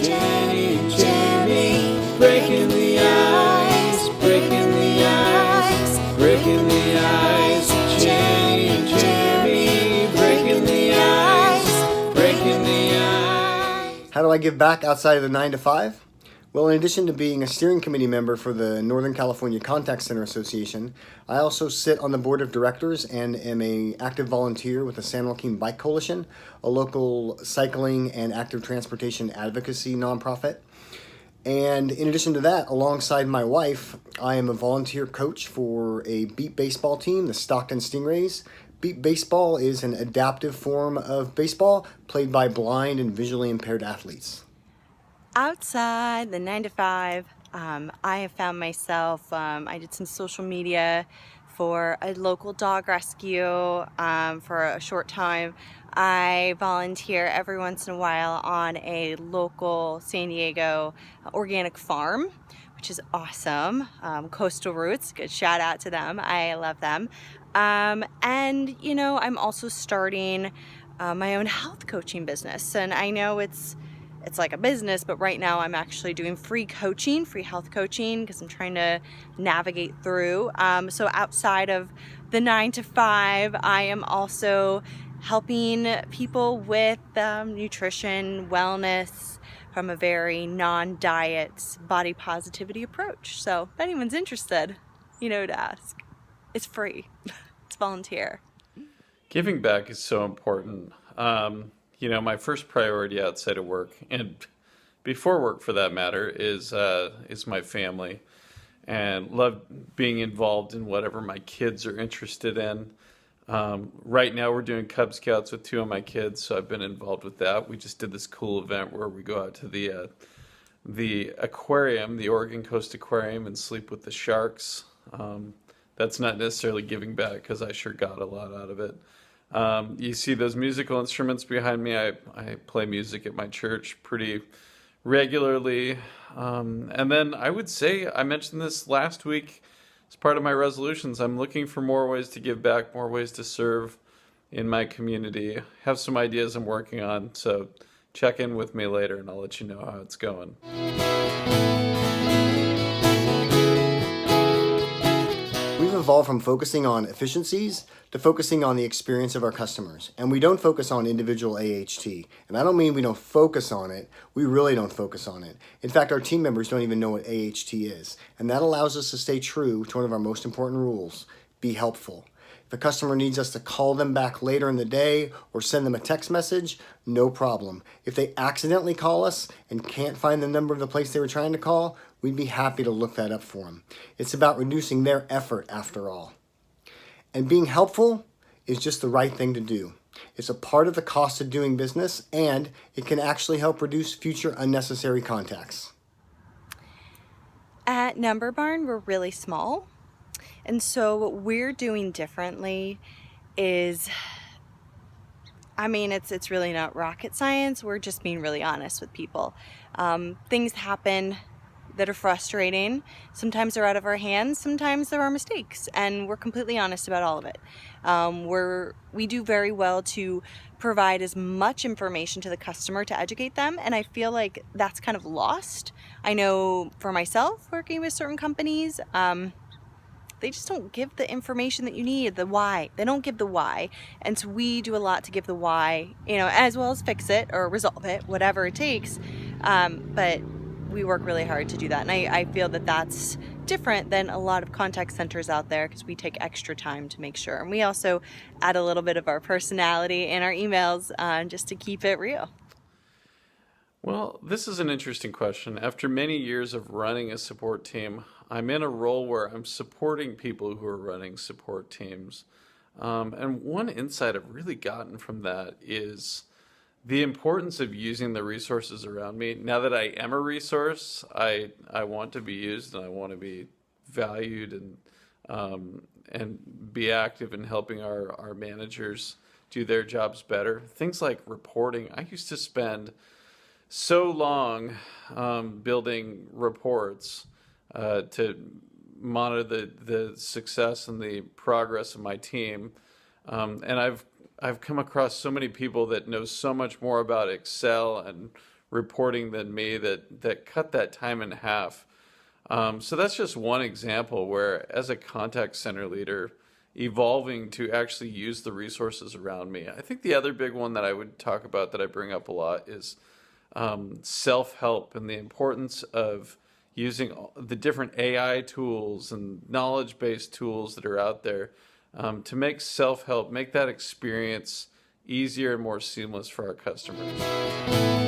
Jenny and Jeremy, breaking the ice, breaking the ice, breaking the ice. Jenny and Jeremy, breaking the ice, breaking the ice. How do I give back outside of the 9 to 5? Well, in addition to being a steering committee member for the Northern California Contact Center Association, I also sit on the board of directors and am an active volunteer with the San Joaquin Bike Coalition, a local cycling and active transportation advocacy nonprofit. And in addition to that, alongside my wife, I am a volunteer coach for a beat baseball team, the Stockton Stingrays. Beat baseball is an adaptive form of baseball played by blind and visually impaired athletes. Outside the 9 to 5, I have found myself, I did some social media for a local dog rescue for a short time. I volunteer every once in a while on a local San Diego organic farm, which is awesome. Coastal Roots, good shout out to them. I love them. And, you know, I'm also starting my own health coaching business. And I know it's like a business, but right now I'm actually doing free health coaching, because I'm trying to navigate through. So outside of the 9 to 5, I am also helping people with nutrition, wellness from a very non-diet, body positivity approach. So if anyone's interested, you know, to ask. It's free. It's volunteer. Giving back is so important. You know, my first priority outside of work, and before work for that matter, is my family, and love being involved in whatever my kids are interested in. Right now we're doing Cub Scouts with 2 of my kids, so I've been involved with that. We just did this cool event where we go out to the aquarium, the Oregon Coast Aquarium, and sleep with the sharks. That's not necessarily giving back, because I sure got a lot out of it. You see those musical instruments behind me. I play music at my church pretty regularly. And then I would say, I mentioned this last week as part of my resolutions, I'm looking for more ways to give back, more ways to serve in my community. Have some ideas I'm working on, so check in with me later and I'll let you know how it's going. We've evolved from focusing on efficiencies to focusing on the experience of our customers. And we don't focus on individual AHT. And I don't mean we don't focus on it. We really don't focus on it. In fact, our team members don't even know what AHT is. And that allows us to stay true to one of our most important rules: be helpful. If a customer needs us to call them back later in the day or send them a text message, no problem. If they accidentally call us and can't find the number of the place they were trying to call, we'd be happy to look that up for them. It's about reducing their effort after all. And being helpful is just the right thing to do. It's a part of the cost of doing business, and it can actually help reduce future unnecessary contacts. At Number Barn, we're really small. And so what we're doing differently is, I mean, it's really not rocket science. We're just being really honest with people. Things happen that are frustrating. Sometimes they're out of our hands. Sometimes there are mistakes, and we're completely honest about all of it. We do very well to provide as much information to the customer to educate them, and I feel like that's kind of lost. I know for myself, working with certain companies, they just don't give the information that you need, the why. They don't give the why. And so we do a lot to give the why, you know, as well as fix it or resolve it, whatever it takes. But we work really hard to do that. And I feel that that's different than a lot of contact centers out there, because we take extra time to make sure. And we also add a little bit of our personality in our emails just to keep it real. Well, this is an interesting question. After many years of running a support team, I'm in a role where I'm supporting people who are running support teams. And one insight I've really gotten from that is the importance of using the resources around me. Now that I am a resource, I want to be used, and I want to be valued and be active in helping our managers do their jobs better. Things like reporting. I used to spend so long building reports to monitor the success and the progress of my team. And I've come across so many people that know so much more about Excel and reporting than me that cut that time in half. So that's just one example where, as a contact center leader, evolving to actually use the resources around me. I think the other big one that I would talk about that I bring up a lot is self-help and the importance of using the different AI tools and knowledge-based tools that are out there to make self-help, make that experience easier and more seamless for our customers.